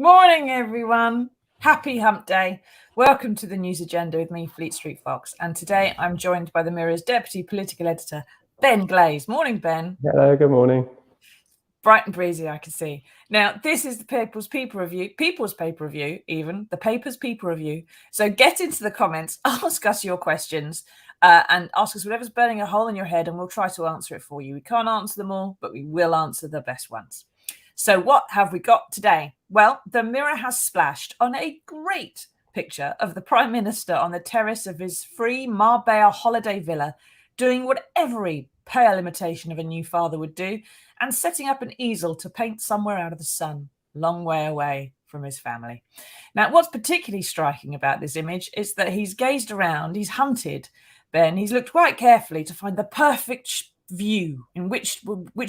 Morning, everyone. Happy hump day. Welcome to the news agenda with me, Fleet Street Fox. And today I'm joined by the Mirror's deputy political editor, Ben Glaze. Morning, Ben. Hello, good morning. Bright and breezy, I can see. Now, this is the People's Paper Review, the Paper's People Review. So get into the comments, ask us your questions, and ask us whatever's burning a hole in your head, and we'll try to answer it for you. We can't answer them all, but we will answer the best ones. So what have we got today? Well, the Mirror has splashed on a great picture of the Prime Minister on the terrace of his free Marbella holiday villa, doing what every pale imitation of a new father would do, and setting up an easel to paint somewhere out of the sun, long way away from his family. Now, what's particularly striking about this image is that he's gazed around, he's hunted, Ben, he's looked quite carefully to find the perfect view in which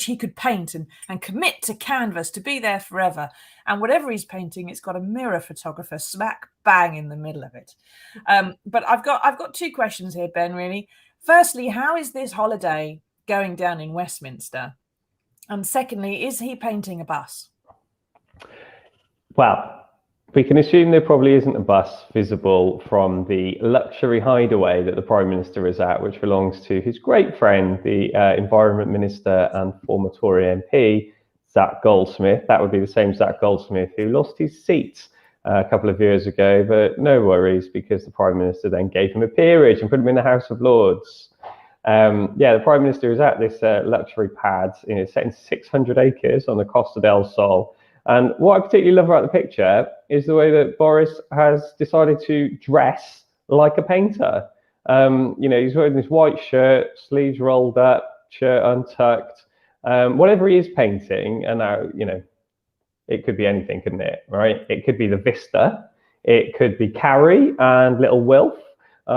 he could paint and commit to canvas to be there forever. And whatever he's painting, it's got a mirror photographer smack bang in the middle of it. But I've got two questions here, Ben, really. Firstly, how is this holiday going down in Westminster? And secondly, is he painting a bus? Well, we can assume there probably isn't a bus visible from the luxury hideaway that the Prime Minister is at, which belongs to his great friend, the Environment Minister and former Tory MP, Zac Goldsmith. That would be the same Zac Goldsmith who lost his seat a couple of years ago, but no worries, because the Prime Minister then gave him a peerage and put him in the House of Lords. The Prime Minister is at this luxury pad, set in 600 acres on the Costa del Sol. And what I particularly love about the picture is the way that Boris has decided to dress like a painter. He's wearing this white shirt, sleeves rolled up, shirt untucked, whatever he is painting. And now, it could be anything, couldn't it? Right? It could be the Vista. It could be Carrie and little Wilf.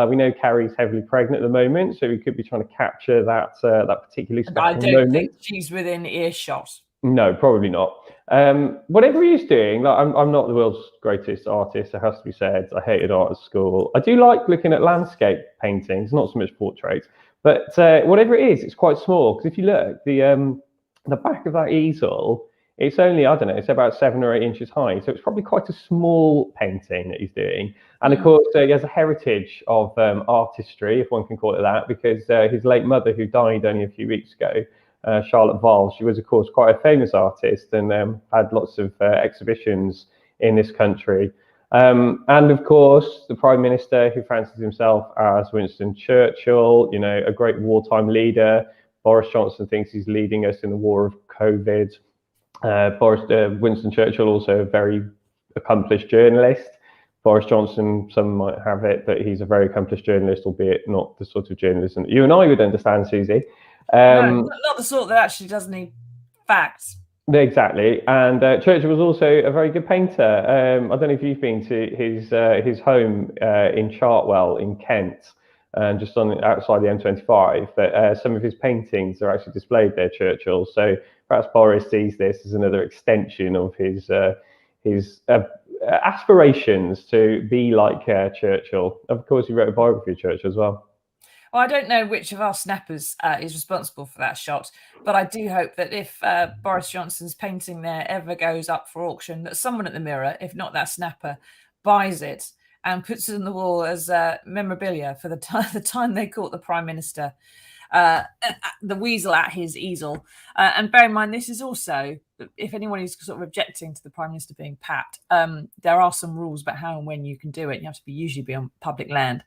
We know Carrie's heavily pregnant at the moment, so we could be trying to capture that particularly special moment. I don't think she's within earshot. No, probably not. Whatever he's doing, I'm not the world's greatest artist, it has to be said. I hated art at school. I do like looking at landscape paintings, not so much portraits, but whatever it is, it's quite small. Because if you look, the back of that easel, it's only, I don't know, it's about 7 or 8 inches high. So it's probably quite a small painting that he's doing. And of course, he has a heritage of artistry, if one can call it that, because his late mother, who died only a few weeks ago, Charlotte Valls, she was, of course, quite a famous artist and had lots of exhibitions in this country. And of course, the Prime Minister, who fancies himself as Winston Churchill, a great wartime leader. Boris Johnson thinks he's leading us in the war of COVID. Winston Churchill, also a very accomplished journalist. Boris Johnson, some might have it that he's a very accomplished journalist, albeit not the sort of journalism that you and I would understand, Susie. No, not the sort that actually does need facts. Exactly, and Churchill was also a very good painter. I don't know if you've been to his home in Chartwell in Kent, and just outside the M25. But some of his paintings are actually displayed there, Churchill. So perhaps Boris sees this as another extension of his aspirations to be like Churchill. Of course, he wrote a biography of Churchill as well. Well, I don't know which of our snappers is responsible for that shot, but I do hope that if Boris Johnson's painting there ever goes up for auction, that someone at the Mirror, if not that snapper, buys it and puts it on the wall as memorabilia for the time they caught the Prime Minister, the weasel at his easel. And bear in mind, this is also, if anyone is sort of objecting to the Prime Minister being papped, there are some rules about how and when you can do it. You have to usually be on public land.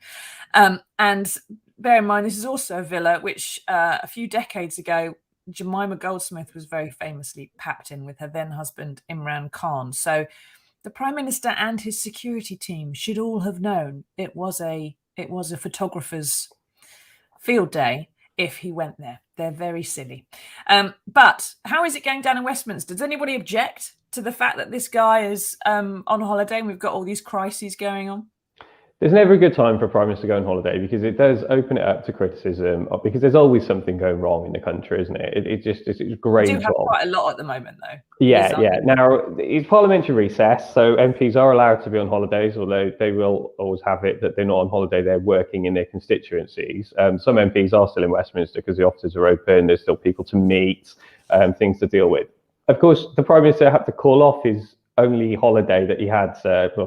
And bear in mind, this is also a villa which a few decades ago, Jemima Goldsmith was very famously papped in with her then husband, Imran Khan. So the Prime Minister and his security team should all have known it was a photographer's field day if he went there. They're very silly. But how is it going down in Westminster? Does anybody object to the fact that this guy is on holiday and we've got all these crises going on? There's never a good time for a Prime Minister to go on holiday because it does open it up to criticism, because there's always something going wrong in the country, isn't it? It's a great job. We do have quite a lot at the moment, though. Yeah. Now, it's parliamentary recess, so MPs are allowed to be on holidays, although they will always have it that they're not on holiday, they're working in their constituencies. Some MPs are still in Westminster because the offices are open, there's still people to meet, things to deal with. Of course, the Prime Minister had to call off his only holiday that he had,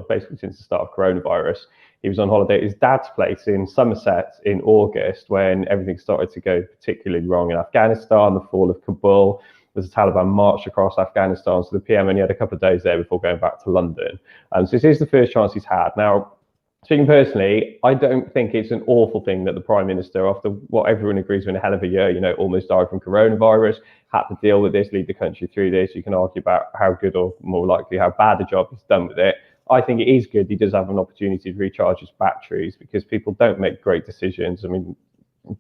basically since the start of coronavirus. He was on holiday at his dad's place in Somerset in August when everything started to go particularly wrong in Afghanistan, the fall of Kabul. There's a Taliban march across Afghanistan, so the PM only had a couple of days there before going back to London. So this is the first chance he's had. Now, speaking personally, I don't think it's an awful thing that the Prime Minister, after what everyone agrees was a hell of a year, almost died from coronavirus, had to deal with this, lead the country through this. You can argue about how good or more likely how bad a job he's done with it. I think it is good he does have an opportunity to recharge his batteries because people don't make great decisions. I mean,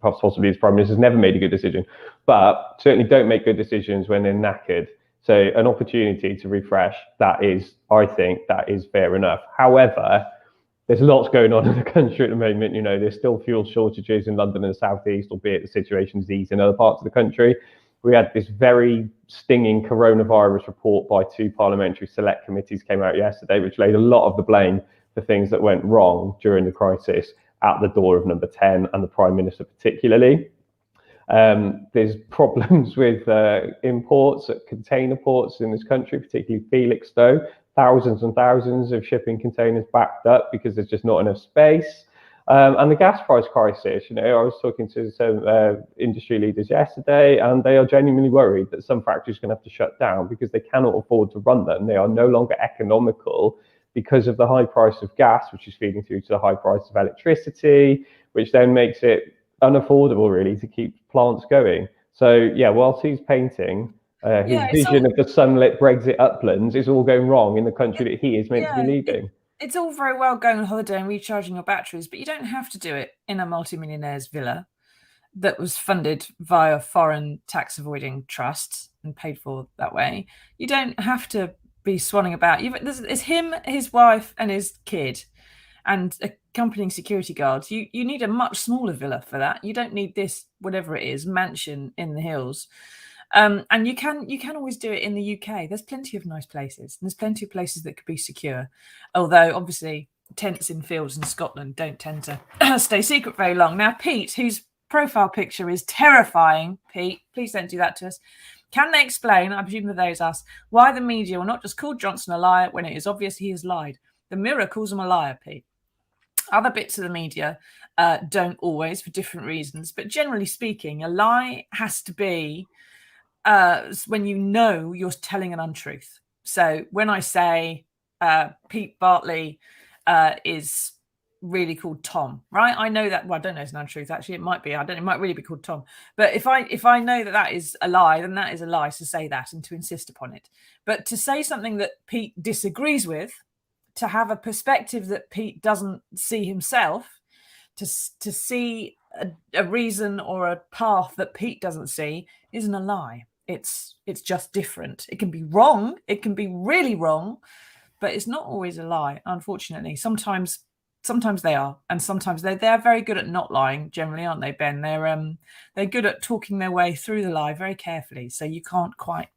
possibly his Prime Minister's never made a good decision, but certainly don't make good decisions when they're knackered. So an opportunity to refresh, I think that is fair enough. However, there's lots going on in the country at the moment. There's still fuel shortages in London and the southeast, albeit the situation's eased in other parts of the country. We had this very stinging coronavirus report by 2 parliamentary select committees came out yesterday, which laid a lot of the blame for things that went wrong during the crisis at the door of number 10 and the Prime Minister particularly. There's problems with imports at container ports in this country, particularly Felixstowe. Thousands and thousands of shipping containers backed up because there's just not enough space. And the gas price crisis, I was talking to some industry leaders yesterday, and they are genuinely worried that some factories are going to have to shut down because they cannot afford to run them. They are no longer economical because of the high price of gas, which is feeding through to the high price of electricity, which then makes it unaffordable, really, to keep plants going. So, whilst he's painting, his vision of the sunlit Brexit uplands is all going wrong in the country that he is meant to be leading. It's all very well going on holiday and recharging your batteries, but you don't have to do it in a multimillionaire's villa that was funded via foreign tax avoiding trusts and paid for that way. You don't have to be swanning about. It's him, his wife, and his kid, and accompanying security guards. You need a much smaller villa for that. You don't need this, whatever it is, mansion in the hills. And you can always do it in the UK. There's plenty of nice places. There's plenty of places that could be secure. Although, obviously, tents in fields in Scotland don't tend to stay secret very long. Now, Pete, whose profile picture is terrifying, Pete, please don't do that to us. Can they explain, I presume that those us, why the media will not just call Johnson a liar when it is obvious he has lied? The Mirror calls him a liar, Pete. Other bits of the media don't always, for different reasons. But generally speaking, a lie has to be when you're telling an untruth. So when I say Pete Bartley is really called Tom, right? I know that. Well, I don't know it's an untruth. Actually, it might be. I don't. It might really be called Tom. But if I know that is a lie, then that is a lie to say that and to insist upon it. But to say something that Pete disagrees with, to have a perspective that Pete doesn't see himself, to see a reason or a path that Pete doesn't see, isn't a lie. It's just different. It can be wrong. It can be really wrong, but it's not always a lie, unfortunately. Sometimes they are, and sometimes they're very good at not lying, generally, aren't they, Ben? They're good at talking their way through the lie very carefully, so you can't quite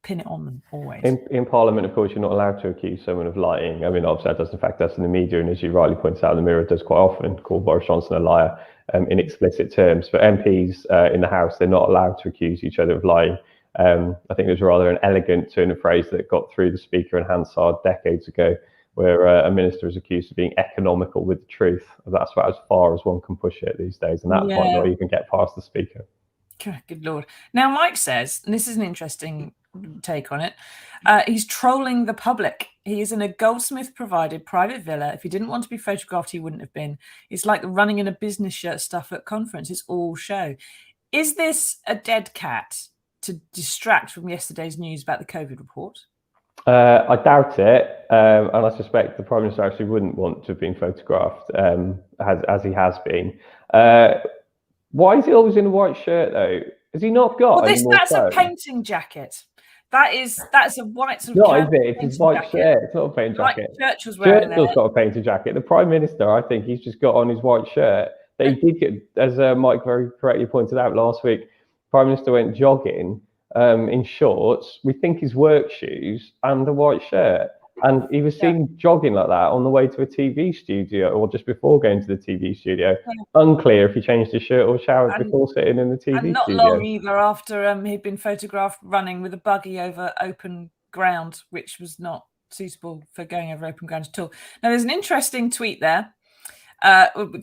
pin it on them always. In Parliament, of course, you're not allowed to accuse someone of lying. I mean, obviously that doesn't affect us in the media, and as you rightly pointed out, the Mirror does quite often call Boris Johnson a liar in explicit terms. But MPs in the House, they're not allowed to accuse each other of lying. I think it was rather an elegant turn of phrase that got through the Speaker in Hansard decades ago, where a minister is accused of being economical with the truth. That's about as far as one can push it these days, and that might not even get past the Speaker. Good Lord. Now, Mike says, and this is an interesting take on it, he's trolling the public. He is in a Goldsmith-provided private villa. If he didn't want to be photographed, he wouldn't have been. It's like running in a business shirt stuff at conference. It's all show. Is this a dead cat to distract from yesterday's news about the COVID report? I doubt it, and I suspect the Prime Minister actually wouldn't want to have been photographed, as he has been. Why is he always in a white shirt, though? Has he not got any more that's clothes? A painting jacket. That's a white sort of. No, is it? It's his white shirt. It's not a painting jacket. Churchill's wearing Churchill's got a painted jacket. The Prime Minister, I think, he's just got on his white shirt. That he did get, as Mike very correctly pointed out last week, Prime Minister went jogging in shorts, we think his work shoes, and a white shirt. And he was seen jogging like that on the way to a TV studio, or just before going to the TV studio. Unclear if he changed his shirt or showered before sitting in the TV and not studio. long either after he'd been photographed running with a buggy over open ground, which was not suitable for going over open ground at all. Now, there's an interesting tweet there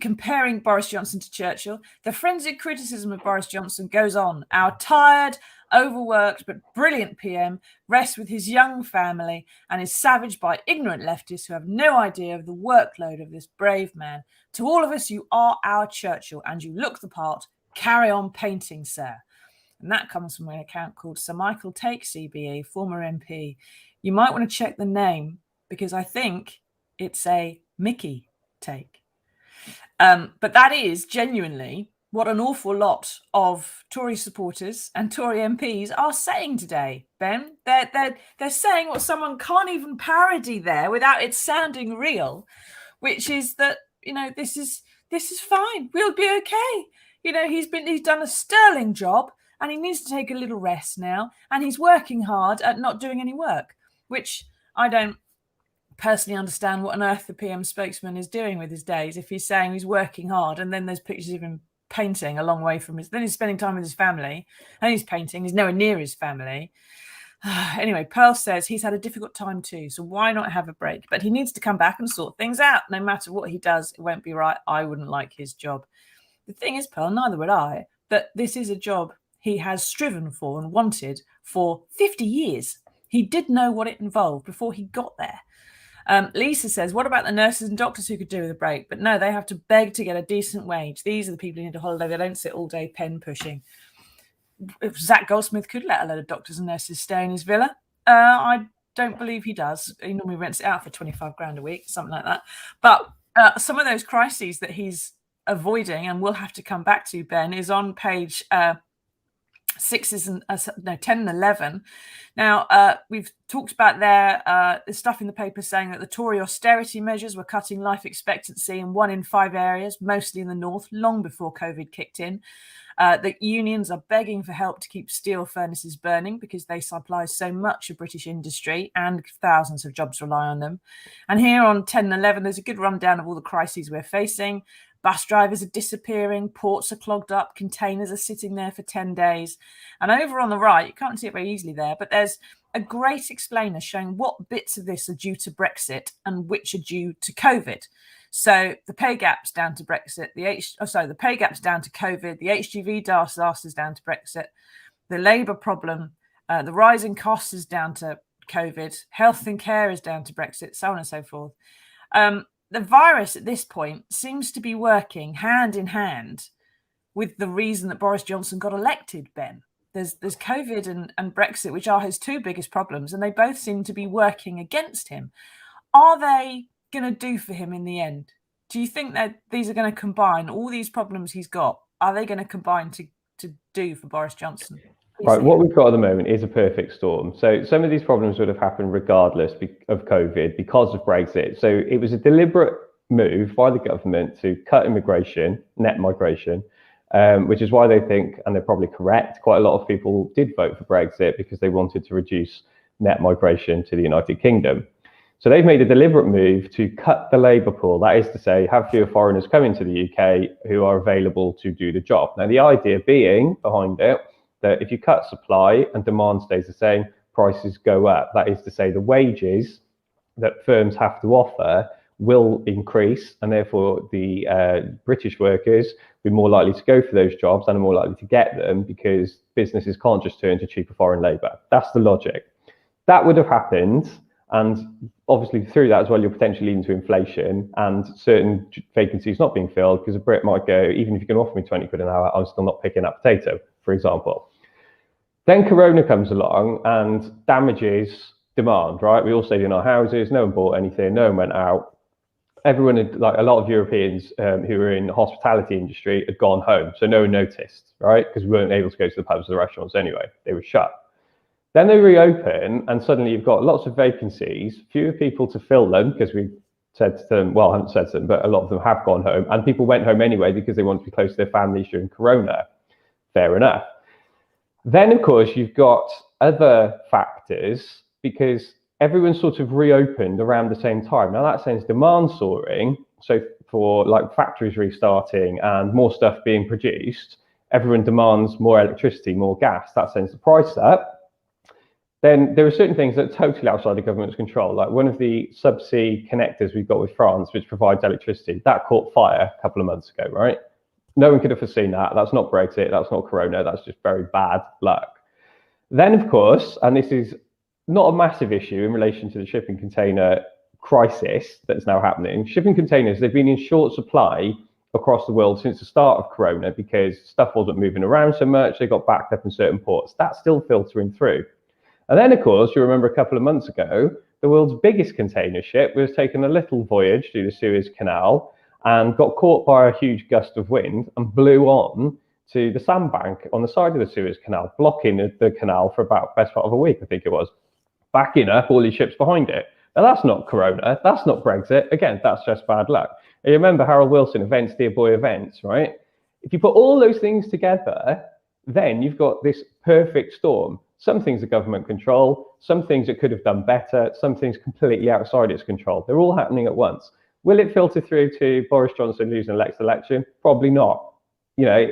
comparing Boris Johnson to Churchill. The frenzied criticism of Boris Johnson goes on. Our tired, overworked but brilliant PM rests with his young family and is savaged by ignorant leftists who have no idea of the workload of this brave man. To all of us, you are our Churchill and you look the part. Carry on painting, sir. And that comes from an account called Sir Michael Take CBE, former MP. You might want to check the name because I think it's a Mickey take. But that is genuinely what an awful lot of Tory supporters and Tory MPs are saying today, Ben. They're saying what someone can't even parody there without it sounding real, which is that, this is fine. We'll be okay. He's done a sterling job and he needs to take a little rest now, and he's working hard at not doing any work, which I don't personally understand what on earth the PM spokesman is doing with his days if he's saying he's working hard and then there's pictures of him painting a long way from then he's spending time with his family and he's painting. He's nowhere near his family. Anyway, Pearl says he's had a difficult time too, so why not have a break? But he needs to come back and sort things out. No matter what he does, it won't be right. I wouldn't like his job. The thing is, Pearl, neither would I, that this is a job he has striven for and wanted for 50 years. He did know what it involved before he got there. Lisa says, what about the nurses and doctors who could do with a break? But no, they have to beg to get a decent wage. These are the people who need a holiday. They don't sit all day pen pushing. If Zach Goldsmith could let a load of doctors and nurses stay in his villa, I don't believe he does. He normally rents it out for 25 grand a week, something like that. But some of those crises that he's avoiding and will have to come back to, Ben, is on page 10 and 11. Now, we've talked about the stuff in the paper saying that the Tory austerity measures were cutting life expectancy in 1 in 5 areas, mostly in the north, long before COVID kicked in. The unions are begging for help to keep steel furnaces burning because they supply so much of British industry and thousands of jobs rely on them. And here on 10 and 11, there's a good rundown of all the crises we're facing. Bus drivers are disappearing, ports are clogged up, containers are sitting there for 10 days. And over on the right, you can't see it very easily there, but there's a great explainer showing what bits of this are due to Brexit and which are due to COVID. So the pay gap's down to Brexit, the pay gap's down to COVID, the HGV disasters down to Brexit, the labour problem, the rising costs is down to COVID, health and care is down to Brexit, so on and so forth. The virus at this point seems to be working hand in hand with the reason that Boris Johnson got elected, Ben. There's COVID and Brexit, which are his two biggest problems, and they both seem to be working against him. are they going to do for him in the end? Do you think that these are going to combine all these problems he's got? Are they going to combine to do for Boris Johnson? Right, what we've got at the moment is a perfect storm. So some of these problems would have happened regardless of COVID because of Brexit. So it was a deliberate move by the government to cut immigration, net migration, which is why they think, and they're probably correct, quite a lot of people did vote for Brexit because they wanted to reduce net migration to the United Kingdom. So they've made a deliberate move to cut the labour pool. That is to say, have fewer foreigners come into the UK who are available to do the job. Now, the idea being behind it, that if you cut supply and demand stays the same, prices go up. That is to say, the wages that firms have to offer will increase, and therefore the British workers will be more likely to go for those jobs and are more likely to get them because businesses can't just turn to cheaper foreign labour. That's the logic. That would have happened, and obviously through that as well, you're potentially leading to inflation and certain vacancies not being filled because a Brit might go, even if you can offer me 20 quid an hour, I'm still not picking that potato, for example. Then Corona comes along and damages demand, right? We all stayed in our houses, no one bought anything, no one went out. Everyone had, like a lot of Europeans who were in the hospitality industry had gone home, so no one noticed, right? Because we weren't able to go to the pubs or the restaurants anyway, they were shut. Then they reopen and suddenly you've got lots of vacancies, fewer people to fill them because we said to them, well, I haven't said to them, but a lot of them have gone home and people went home anyway because they wanted to be close to their families during Corona. Fair enough. Then, of course, you've got other factors because everyone sort of reopened around the same time. Now, that sends demand soaring. So for like factories restarting and more stuff being produced, everyone demands more electricity, more gas. That sends the price up. Then there are certain things that are totally outside the government's control. Like one of the subsea connectors we've got with France, which provides electricity, that caught fire a couple of months ago, right? No one could have foreseen that. That's not Brexit. That's not Corona. That's just very bad luck. Then, of course, and this is not a massive issue in relation to the shipping container crisis that's now happening. Shipping containers, they've been in short supply across the world since the start of Corona because stuff wasn't moving around so much. They got backed up in certain ports. That's still filtering through. And then, of course, you remember a couple of months ago, the world's biggest container ship was taking a little voyage through the Suez Canal and got caught by a huge gust of wind and blew on to the sandbank on the side of the Suez Canal, blocking the canal for about the best part of a week, I think it was, backing up all these ships behind it. Now, that's not Corona, that's not Brexit. Again, that's just bad luck. And you remember Harold Wilson, events, dear boy, events, right? If you put all those things together, then you've got this perfect storm. Some things are government control, some things it could have done better, some things completely outside its control. They're all happening at once. Will it filter through to Boris Johnson losing the next election? Probably not. You know,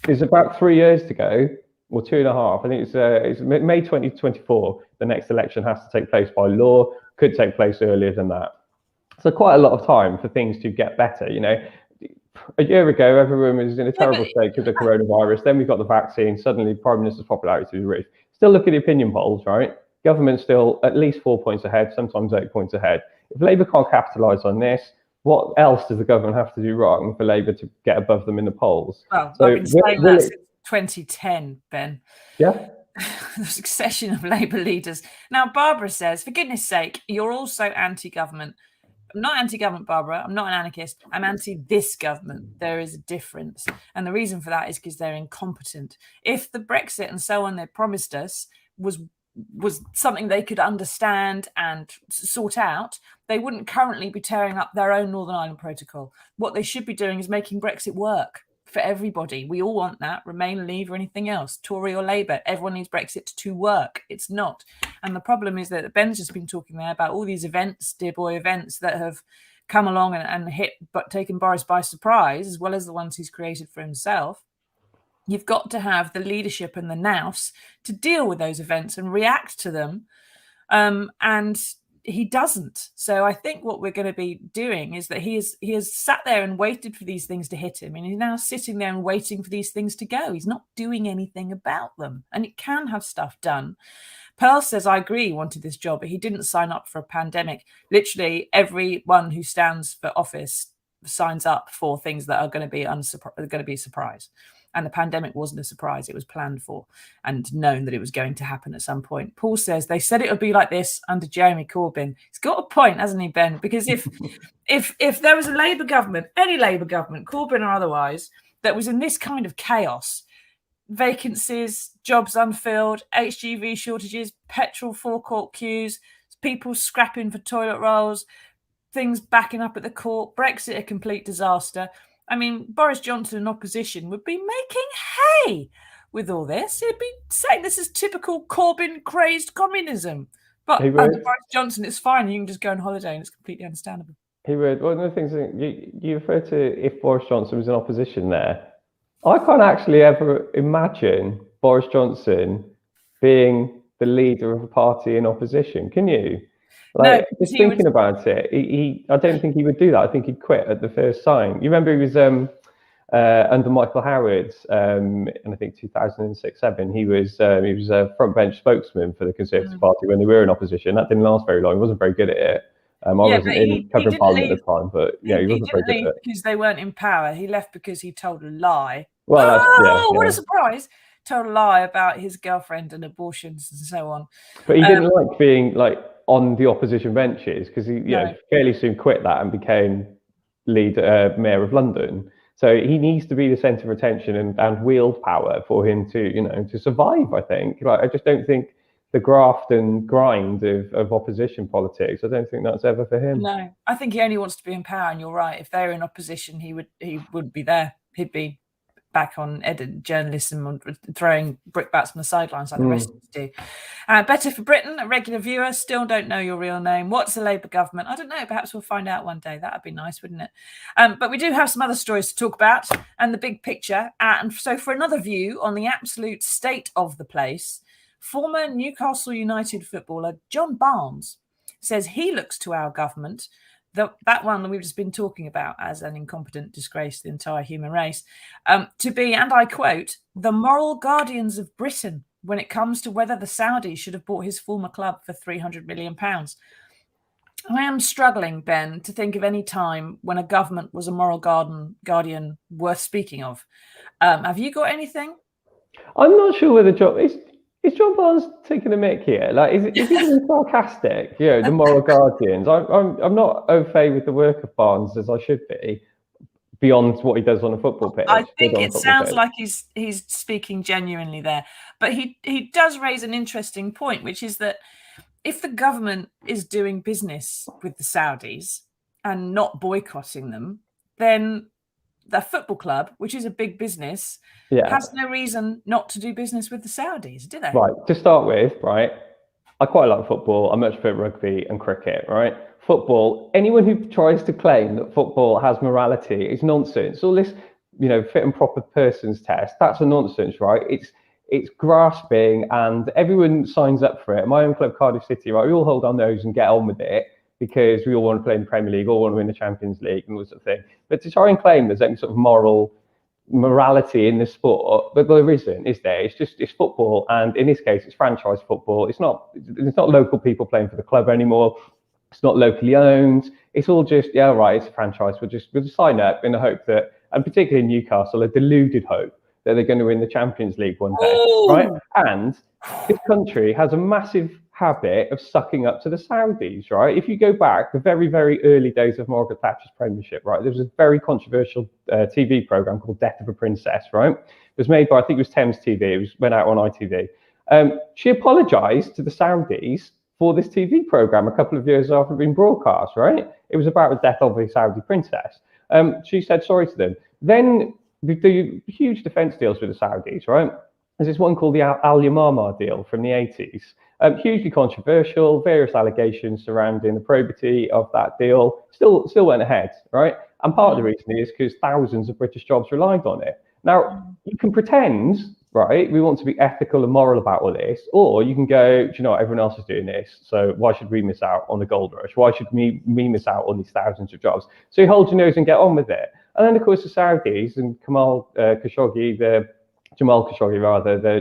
there's about 3 years to go, or 2.5. I think it's May 2024. The next election has to take place by law. Could take place earlier than that. So quite a lot of time for things to get better. You know, a year ago, everyone was in a terrible state because of coronavirus. Then we got the vaccine. Suddenly, Prime Minister's popularity was rich. Still look at the opinion polls, right? Government's still at least 4 points ahead, sometimes 8 points ahead. If Labour can't capitalise on this, what else does the government have to do wrong for Labour to get above them in the polls? Well, so I've been saying that since 2010, Ben. Yeah. The succession of Labour leaders. Now, Barbara says, for goodness sake, you're also anti-government. I'm not anti-government, Barbara. I'm not an anarchist. I'm anti this government. There is a difference. And the reason for that is because they're incompetent. If the Brexit and so on they promised us was something they could understand and sort out, they wouldn't currently be tearing up their own Northern Ireland Protocol. What they should be doing is making Brexit work for everybody. We all want that, Remain, Leave, or anything else, Tory or Labour. Everyone needs Brexit to work. It's not. And the problem is that Ben's just been talking there about all these events, dear boy events, that have come along and taken Boris by surprise, as well as the ones he's created for himself. You've got to have the leadership and the nous to deal with those events and react to them. And he doesn't. So I think what we're going to be doing is that he has sat there and waited for these things to hit him. And he's now sitting there and waiting for these things to go. He's not doing anything about them. And it can have stuff done. Pearl says, I agree, he wanted this job, but he didn't sign up for a pandemic. Literally everyone who stands for office signs up for things that are going to be a surprise. And the pandemic wasn't a surprise. It was planned for and known that it was going to happen at some point. Paul says they said it would be like this under Jeremy Corbyn. He's got a point, hasn't he, Ben? Because if there was a Labour government, any Labour government, Corbyn or otherwise, that was in this kind of chaos, vacancies, jobs unfilled, HGV shortages, petrol forecourt queues, people scrapping for toilet rolls, things backing up at the court, Brexit a complete disaster. I mean, Boris Johnson in opposition would be making hay with all this. He'd be saying this is typical Corbyn-crazed communism. But under Boris Johnson, it's fine. You can just go on holiday and it's completely understandable. He would. One of the things you refer to, if Boris Johnson was in opposition there, I can't actually ever imagine Boris Johnson being the leader of a party in opposition. Can you? Like, no, just thinking about it, I don't think he would do that. I think he'd quit at the first sign. You remember he was under Michael Howard, and I think 2006-07. He was a front bench spokesman for the Conservative Party when they were in opposition. That didn't last very long. He wasn't very good at it. I wasn't in covering Parliament at the time, but he wasn't very good at it. Because they weren't in power. He left because he told a lie. Well, what a surprise! Told a lie about his girlfriend and abortions and so on. But he didn't like being on the opposition benches, because he fairly soon quit that and became mayor of London. So he needs to be the centre of attention and wield power for him to survive. I think. I just don't think the graft and grind of opposition politics, I don't think that's ever for him. No, I think he only wants to be in power. And you're right. If they're in opposition, he would be there. He'd be back on journalism and throwing brickbats on the sidelines like the rest of us do. Better for Britain, a regular viewer, still don't know your real name. What's the Labour government? I don't know. Perhaps we'll find out one day. That'd be nice, wouldn't it? But we do have some other stories to talk about and the big picture. And so for another view on the absolute state of the place, former Newcastle United footballer John Barnes says he looks to our government, that one that we've just been talking about as an incompetent disgrace to the entire human race, to be, and I quote, the moral guardians of Britain when it comes to whether the Saudis should have bought his former club for £300 million. I am struggling, Ben, to think of any time when a government was a moral guardian worth speaking of. Have you got anything? I'm not sure whether is John Barnes taking a mick here? Is he being sarcastic? The moral guardians. I'm not au fait with the work of Barnes as I should be, beyond what he does on a football pitch. I think it sounds like he's speaking genuinely there, but he does raise an interesting point, which is that if the government is doing business with the Saudis and not boycotting them, then the football club, which is a big business, has no reason not to do business with the Saudis, do they? Right. To start with, right, I quite like football. I much prefer rugby and cricket, right? Football, anyone who tries to claim that football has morality is nonsense. All this, fit and proper persons test, that's a nonsense, right? It's grasping and everyone signs up for it. My own club, Cardiff City, right, we all hold our nose and get on with it, because we all want to play in the Premier League, all want to win the Champions League and all that sort of thing. But to try and claim there's any sort of morality in the sport, but there isn't, is there? It's football, and in this case, it's franchise football. It's not local people playing for the club anymore. It's not locally owned. It's all just it's a franchise. We'll just sign up in the hope that, and particularly in Newcastle, a deluded hope that they're going to win the Champions League one day, right? And this country has a massive habit of sucking up to the Saudis, right? If you go back the very, very early days of Margaret Thatcher's premiership, right, there was a very controversial TV program called Death of a Princess, right? It was made by, I think it was Thames TV. It went out on ITV. She apologized to the Saudis for this TV program a couple of years after it had been broadcast, right? It was about the death of a Saudi princess. She said sorry to them. Then they do huge defense deals with the Saudis, right? There's this one called the Al Yamama deal from the 80s. Hugely controversial, various allegations surrounding the probity of that deal. Still went ahead, right? And part of the reason is because thousands of British jobs relied on it. Now, you can pretend, right, we want to be ethical and moral about all this, or you can go, do you know what, everyone else is doing this, so why should we miss out on the gold rush? Why should we miss out on these thousands of jobs? So you hold your nose and get on with it. And then, of course, the Saudis and Jamal Khashoggi, the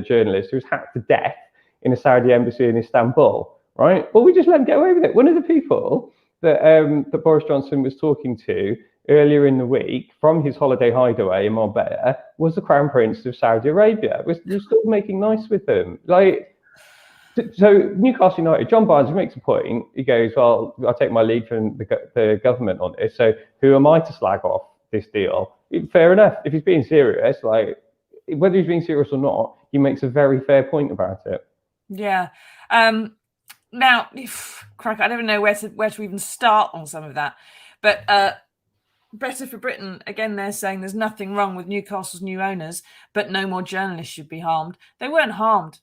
journalist who was hacked to death in a Saudi embassy in Istanbul, right? Well, we just let him get away with it. One of the people that Boris Johnson was talking to earlier in the week from his holiday hideaway in Marbella was the Crown Prince of Saudi Arabia. We're still making nice with them. Like, so Newcastle United, John Barnes makes a point. He goes, well, I'll take my lead from the government on this. So who am I to slag off this deal? Fair enough. If he's being serious, like whether he's being serious or not, he makes a very fair point about it. Yeah. Now, crack, I don't even know where to even start on some of that. But Better for Britain, again, they're saying there's nothing wrong with Newcastle's new owners, but no more journalists should be harmed. They weren't harmed,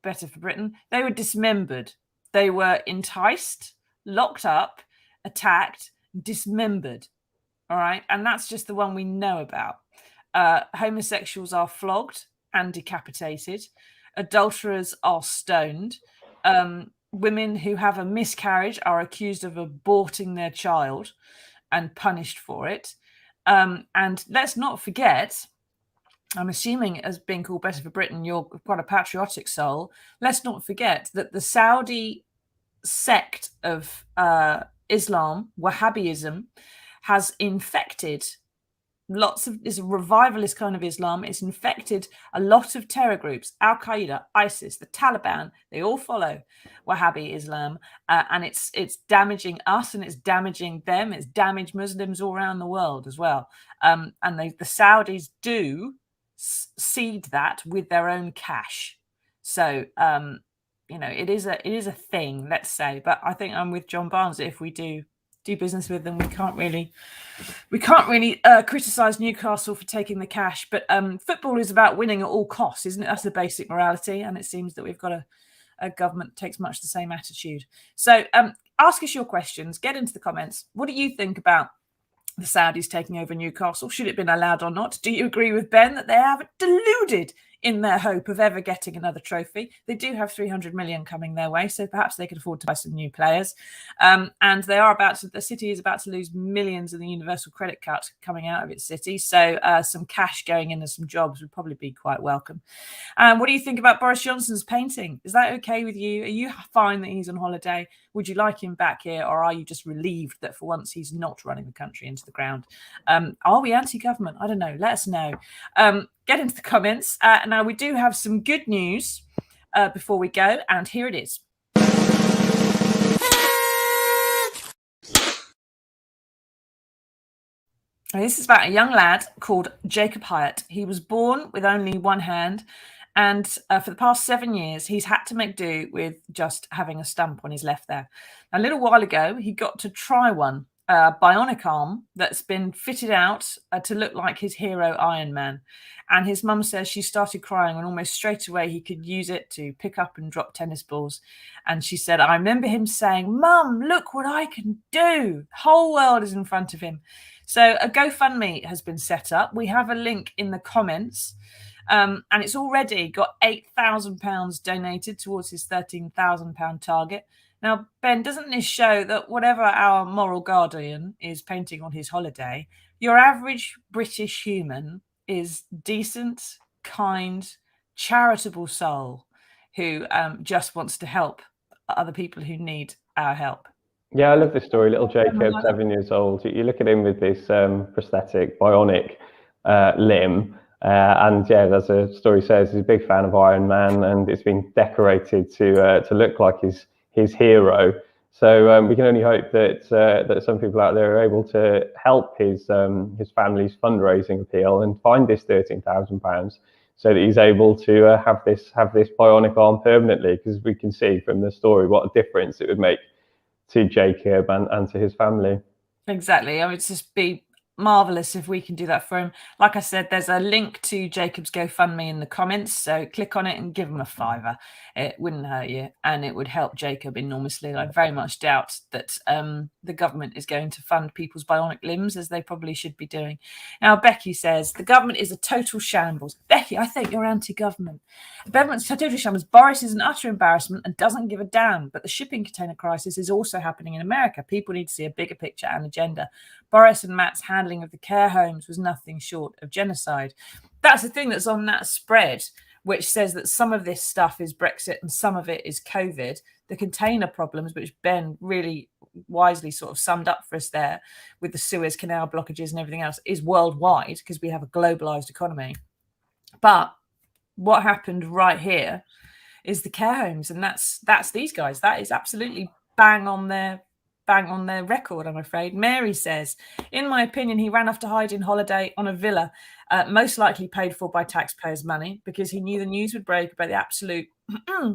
Better for Britain. They were dismembered. They were enticed, locked up, attacked, dismembered. All right. And that's just the one we know about. Homosexuals are flogged and decapitated. Adulterers are stoned. Women who have a miscarriage are accused of aborting their child and punished for it. And let's not forget, I'm assuming as being called Better for Britain, you're quite a patriotic soul. Let's not forget that the Saudi sect of Islam, Wahhabism, has infected is a revivalist kind of Islam. It's infected a lot of terror groups, Al Qaeda, ISIS, the Taliban. They all follow Wahhabi Islam, and it's damaging us and it's damaging them. It's damaged Muslims all around the world as well. And the Saudis do seed that with their own cash. So it is a thing, let's say. But I think I'm with John Barnes. If we do business with them, we can't really criticize Newcastle for taking the cash. But football is about winning at all costs, isn't it? That's the basic morality, and it seems that we've got a government that takes much the same attitude. So ask us your questions, get into the comments. What do you think about the Saudis taking over Newcastle? Should it have been allowed or not? Do you agree with Ben that they have deluded in their hope of ever getting another trophy? They do have 300 million coming their way, so perhaps they could afford to buy some new players. And the city is about to lose millions in the universal credit cut coming out of its city. So some cash going into some jobs would probably be quite welcome. What do you think about Boris Johnson's painting? Is that okay with you? Are you fine that he's on holiday? Would you like him back here, or are you just relieved that for once he's not running the country into the ground? Are we anti-government? I don't know. Let us know. Get into the comments. Now, we do have some good news before we go, and here it is. This is about a young lad called Jacob Hyatt. He was born with only one hand, and for the past 7 years, he's had to make do with just having a stump on his left there. A little while ago, he got to try one, a bionic arm that's been fitted out to look like his hero Iron Man. And his mum says she started crying, and almost straight away he could use it to pick up and drop tennis balls. And she said, I remember him saying, Mum, look what I can do. The whole world is in front of him. So a GoFundMe has been set up. We have a link in the comments. And it's already got £8,000 donated towards his £13,000 target. Now, Ben, doesn't this show that whatever our moral guardian is painting on his holiday, your average British human is decent, kind, charitable soul who just wants to help other people who need our help? Yeah, I love this story. Little Jacob, 7 years old. You look at him with this prosthetic, bionic limb. And yeah, as the story says, he's a big fan of Iron Man, and it's been decorated to look like his hero. So we can only hope that some people out there are able to help his family's fundraising appeal and find this £13,000 so that he's able to have this bionic arm permanently. Because we can see from the story what a difference it would make to Jacob and to his family. Exactly. I would just be marvelous if we can do that for him. Like I said, there's a link to Jacob's GoFundMe in the comments, so click on it and give him a £5. It wouldn't hurt you, and it would help Jacob enormously. I very much doubt that the government is going to fund people's bionic limbs, as they probably should be doing. Now, Becky says the government is a total shambles. Becky, I think you're anti-government. The government's a total shambles. Boris is an utter embarrassment and doesn't give a damn. But the shipping container crisis is also happening in America. People need to see a bigger picture and agenda. Boris and Matt's handling of the care homes was nothing short of genocide. That's the thing that's on that spread. which says that some of this stuff is Brexit and some of it is COVID. The container problems, which Ben really wisely sort of summed up for us there with the Suez Canal blockages and everything else, is worldwide because we have a globalized economy. But what happened right here is the care homes, and that's these guys. That is absolutely bang on their record, I'm afraid. Mary says, in my opinion, he ran off to hide in holiday on a villa, most likely paid for by taxpayers' money, because he knew the news would break about the absolute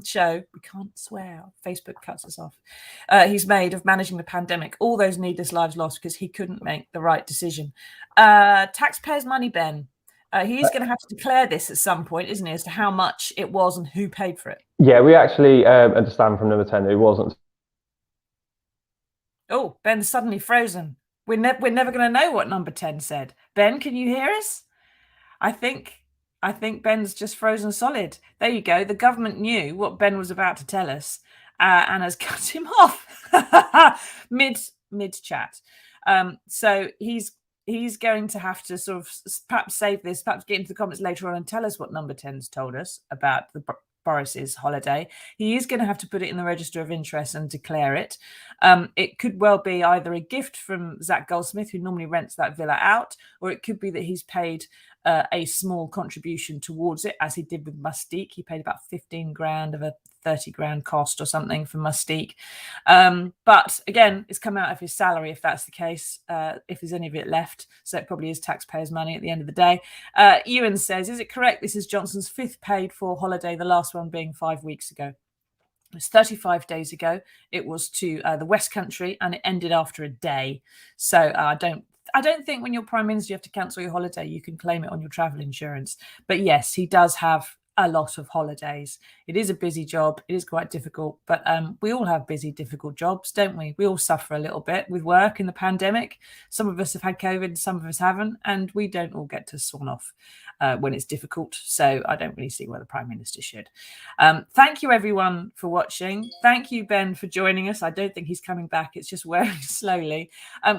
show. We can't swear. Facebook cuts us off. He's made of managing the pandemic. All those needless lives lost because he couldn't make the right decision. Taxpayers' money, Ben. He's going to have to declare this at some point, isn't he, as to how much it was and who paid for it. Yeah, we actually understand from number 10 that it wasn't. Oh, Ben's suddenly frozen. We're never going to know what number 10 said. Ben, can you hear us? I think Ben's just frozen solid. There you go. The government knew what Ben was about to tell us and has cut him off mid chat. So he's going to have to sort of perhaps save this, perhaps get into the comments later on and tell us what number 10's told us about the Boris's holiday. He is going to have to put it in the register of interest and declare it. It could well be either a gift from Zach Goldsmith, who normally rents that villa out, or it could be that he's paid a small contribution towards it, as he did with Mustique. He paid about 15 grand of a 30 grand cost or something for Mustique. But again, it's come out of his salary if that's the case, if there's any of it left. So it probably is taxpayers' money at the end of the day. Ewan says, is it correct this is Johnson's 5th paid for holiday, the last one being 5 weeks ago? It was 35 days ago. It was to the West Country and it ended after a day. So I don't think when you're Prime Minister you have to cancel your holiday. You can claim it on your travel insurance. But yes, he does have a lot of holidays. It is a busy job. It is quite difficult, but we all have busy, difficult jobs, don't we? We all suffer a little bit with work in the pandemic. Some of us have had COVID, some of us haven't, and we don't all get to swan off when it's difficult. So I don't really see why the Prime Minister should. Thank you, everyone, for watching. Thank you, Ben, for joining us. I don't think he's coming back. It's just wearing slowly.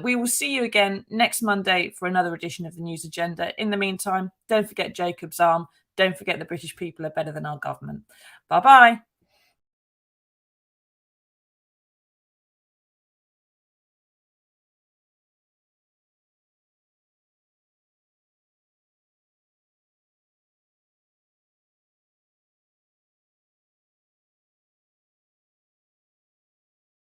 We will see you again next Monday for another edition of the News Agenda. In the meantime, don't forget Jacob's Arm. Don't forget the British people are better than our government. Bye-bye.